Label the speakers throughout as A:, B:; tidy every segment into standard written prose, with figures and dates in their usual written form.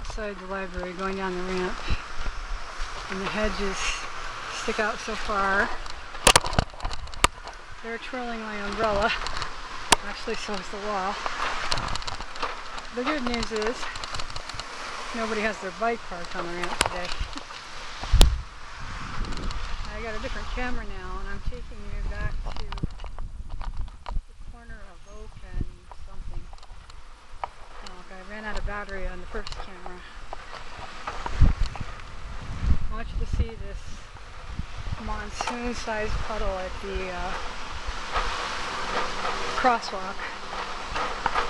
A: outside the library going down the ramp, and the hedges stick out so far. They're twirling my umbrella. Actually, so is the wall. The good news is nobody has their bike parked on the ramp today. I got a different camera now, and I'm taking you back to the corner of Oak and something. Oh, okay, I ran out of battery on the first camera. I want you to see this monsoon-sized puddle at the crosswalk.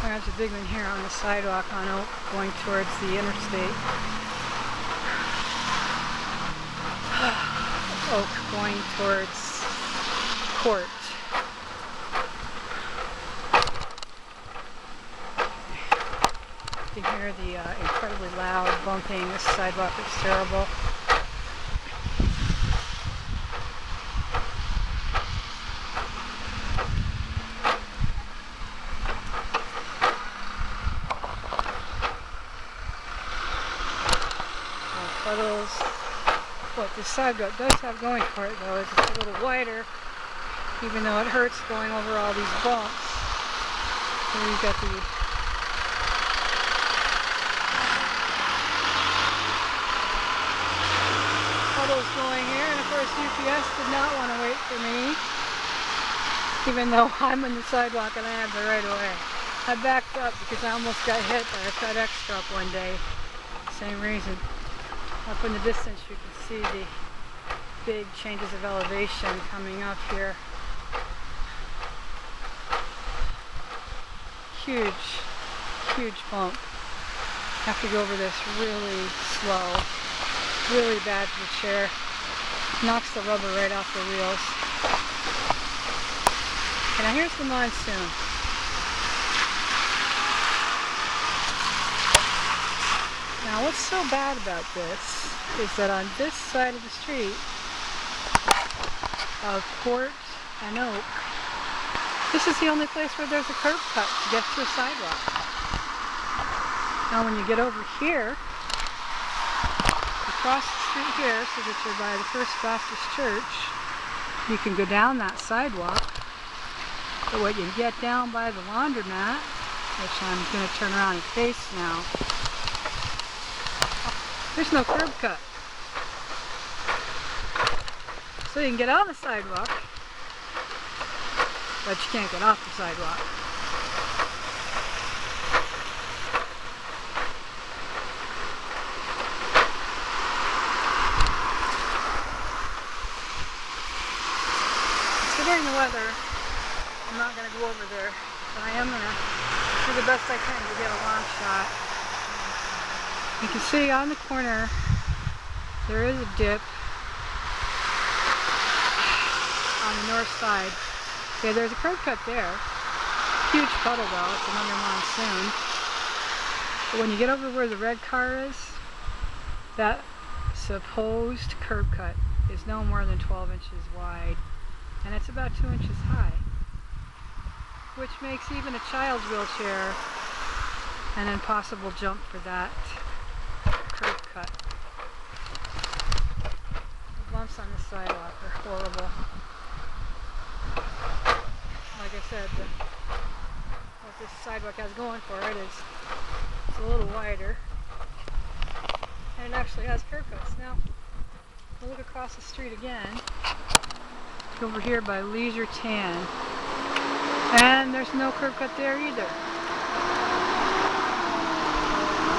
A: There's a big one here on the sidewalk on Oak going towards the interstate. Oak going towards Court. You can hear the incredibly loud bumping. This sidewalk is terrible. Puddles. What this sidewalk does have going for it, though, is it's a little wider, even though it hurts going over all these bumps. Here you've got the puddles going here, and of course UPS did not want to wait for me, even though I'm on the sidewalk and I have the right of way. I backed up because I almost got hit by a FedEx truck one day. Same reason. Up in the distance you can see the big changes of elevation coming up here. Huge, huge bump. Have to go over this really slow. Really bad for the chair. Knocks the rubber right off the wheels. And now here's the monsoon. Now what's so bad about this is that on this side of the street of Court and Oak, this is the only place where there's a curb cut to get to a sidewalk. Now when you get over here, across the street here, so that you're by the First Baptist Church, you can go down that sidewalk. But when you get down by the laundromat, which I'm going to turn around and face now, there's no curb cut. So you can get on the sidewalk, but you can't get off the sidewalk. Considering the weather, I'm not going to go over there, but I am going to do the best I can to get a long shot. You can see on the corner there is a dip on the north side. Okay, there's a curb cut there. Huge puddle though, it's another monsoon. But when you get over where the red car is, that supposed curb cut is no more than 12 inches wide, and it's about 2 inches high, which makes even a child's wheelchair an impossible jump for that curb cut. The bumps on the sidewalk are horrible. Like I said, what this sidewalk has going for it is it's a little wider, and it actually has curb cuts. Now, we'll look across the street again, over here by Leisure Tan, and there's no curb cut there either.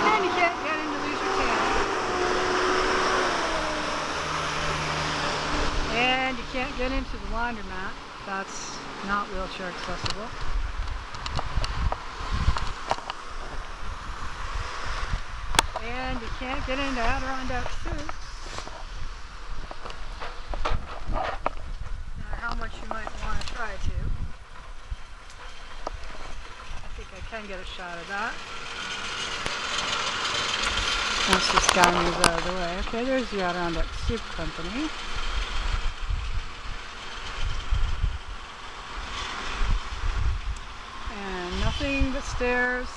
A: And you can't get into Leisure Tan. And you can't get into the laundromat. That's not wheelchair accessible. And you can't get into Adirondack Soup. No matter how much you might want to try to. I think I can get a shot of that. Once this guy moves out of the way. Okay, there's the Adirondack Soup Company. And nothing but stairs.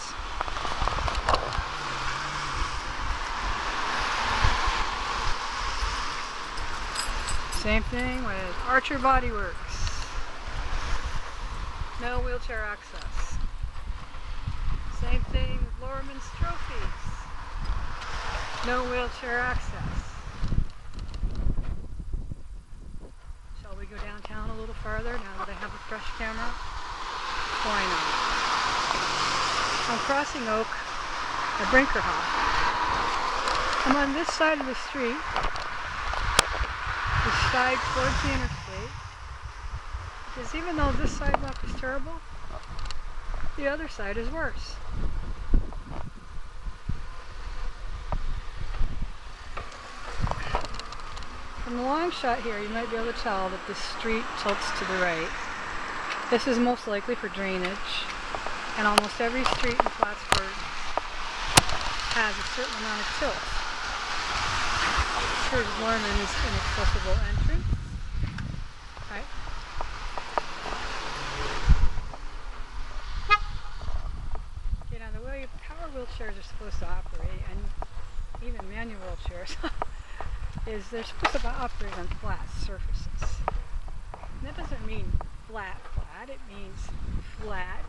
A: Same thing with Archer Bodyworks. No wheelchair access. Same thing with Loreman's Trophies. No wheelchair access. Shall we go downtown a little farther now that I have a fresh camera? Why not? I'm crossing Oak at Brinkerhoff. I'm on this side of the street, the side towards the interstate, because even though this sidewalk is terrible, the other side is worse. From the long shot here, you might be able to tell that the street tilts to the right. This is most likely for drainage, and almost every street in Plattsburgh has a certain amount of tilt. Here's Loreman's inaccessible entrance. Right. Okay, now the way power wheelchairs are supposed to operate, and even manual wheelchairs, is they're supposed to operate on flat surfaces. And that doesn't mean flat, it means flat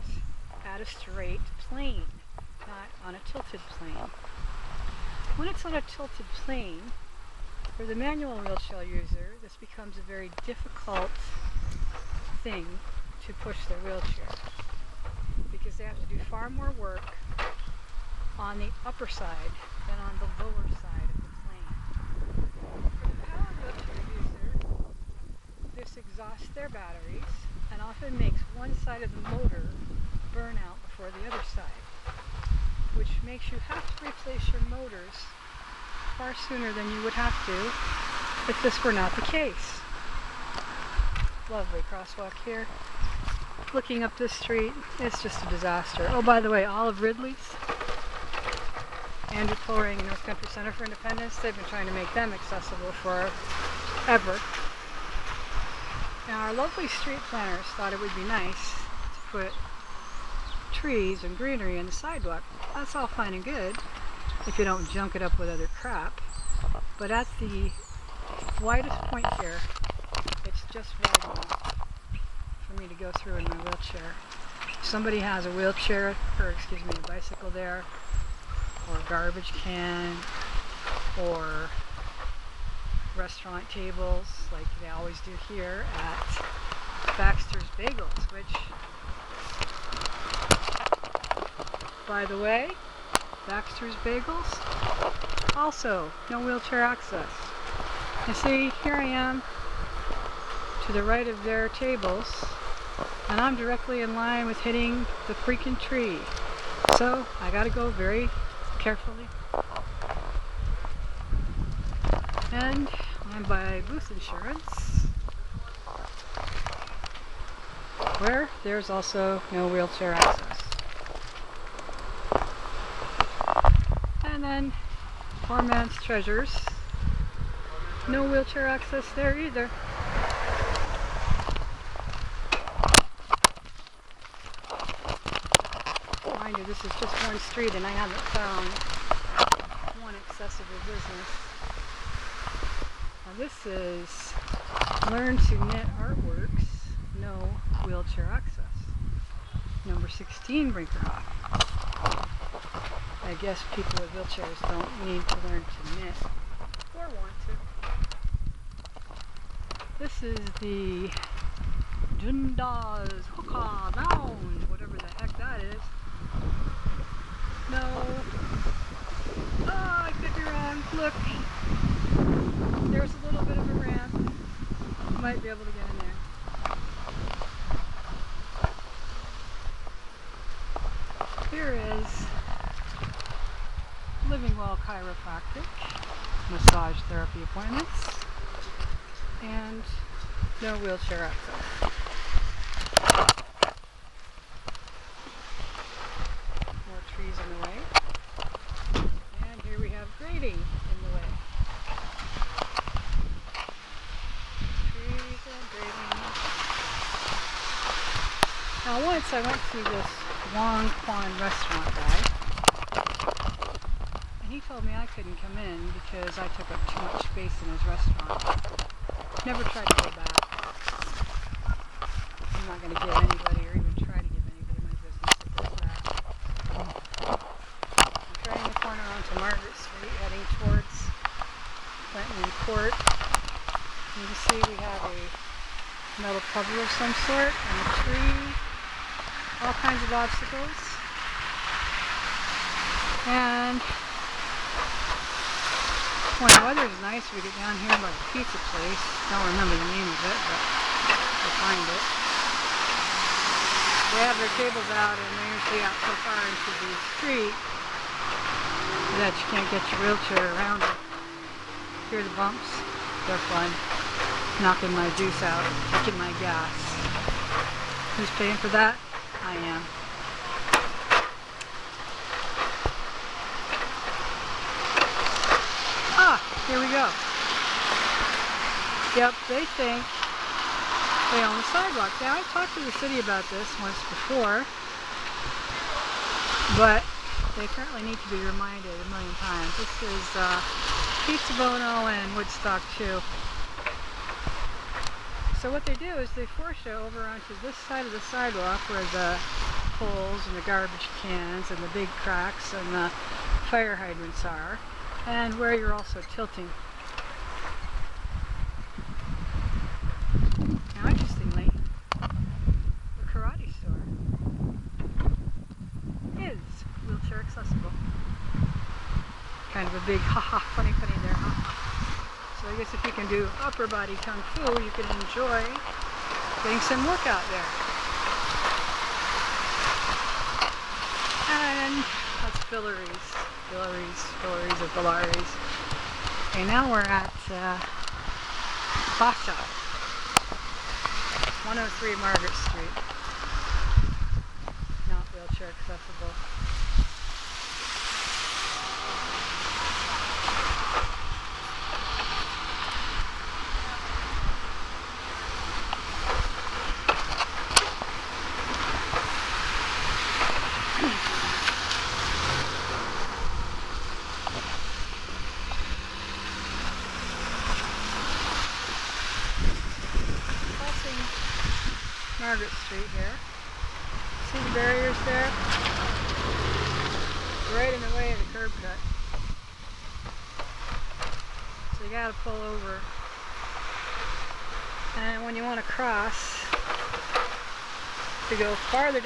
A: at a straight plane, not on a tilted plane. When it's on a tilted plane, for the manual wheelchair user, this becomes a very difficult thing to push their wheelchair, because they have to do far more work on the upper side than on the lower side of the plane. For the power wheelchair user, this exhausts their batteries and often makes one side of the motor burn out before the other side, which makes you have to replace your motors far sooner than you would have to if this were not the case. Lovely crosswalk here. Looking up this street, it's just a disaster. Oh, by the way, Olive Ridley's, Andrew Polring and North Country Center for Independence, they've been trying to make them accessible forever. Now, our lovely street planners thought it would be nice to put trees and greenery in the sidewalk. That's all fine and good if you don't junk it up with other crap. But at the widest point here, it's just wide enough for me to go through in my wheelchair. If somebody has a wheelchair, or excuse me, a bicycle there, or a garbage can, or restaurant tables like they always do here at Baxter's Bagels, which, by the way, Baxter's Bagels, also no wheelchair access. You see, here I am to the right of their tables, and I'm directly in line with hitting the freaking tree. So I gotta go very carefully. And I'm by Booth Insurance, where there's also no wheelchair access. And then Poor Man's Treasures, no wheelchair access there either. Mind you, this is just one street and I haven't found one accessible business. Now this is Learn to Knit Artworks, no wheelchair access. Number 16 Brinkerhoff. I guess people with wheelchairs don't need to learn to knit or want to. This is the Dundas Hookah Lounge, whatever the heck that is. No. Oh, I could be wrong. Look. There's a little bit of a ramp. You might be able to get in there. Here is Livingwell Chiropractic, massage therapy appointments, and no wheelchair access. More trees in the way. And here we have grading in the way. Trees and grading. Now once I went to this Wong Kwon Restaurant guy, and he told me I couldn't come in because I took up too much space in his restaurant. Never tried to go back. I'm not going to give anybody or even try to give anybody my business that goes back. I'm turning the corner onto Margaret Street, heading towards Clinton and Court. You can see we have a metal cover of some sort and a tree, all kinds of obstacles. And when the weather is nice, we get down here by the pizza place. Don't remember the name of it, but we'll find it. They have their tables out, and they're usually out so far into the street that you can't get your wheelchair around it. Hear the bumps? They're fun. Knocking my juice out, taking my gas. Who's paying for that? I am. Here we go. Yep, they think they own the sidewalk. Now, I've talked to the city about this once before, but they apparently need to be reminded a million times. This is Pizza Bono and Woodstock II. So what they do is they force you over onto this side of the sidewalk where the poles and the garbage cans and the big cracks and the fire hydrants are, and where you're also tilting. Now, interestingly, the karate store is wheelchair accessible. Kind of a big haha, funny there, huh? So I guess if you can do upper body kung fu, you can enjoy getting some workout there. And that's Villaris. Okay, now we're at Basha, 103 Margaret Street. Not wheelchair accessible. Margaret Street here. See the barriers there? Right in the way of the curb cut. So you gotta pull over. And when you want to cross, to go farther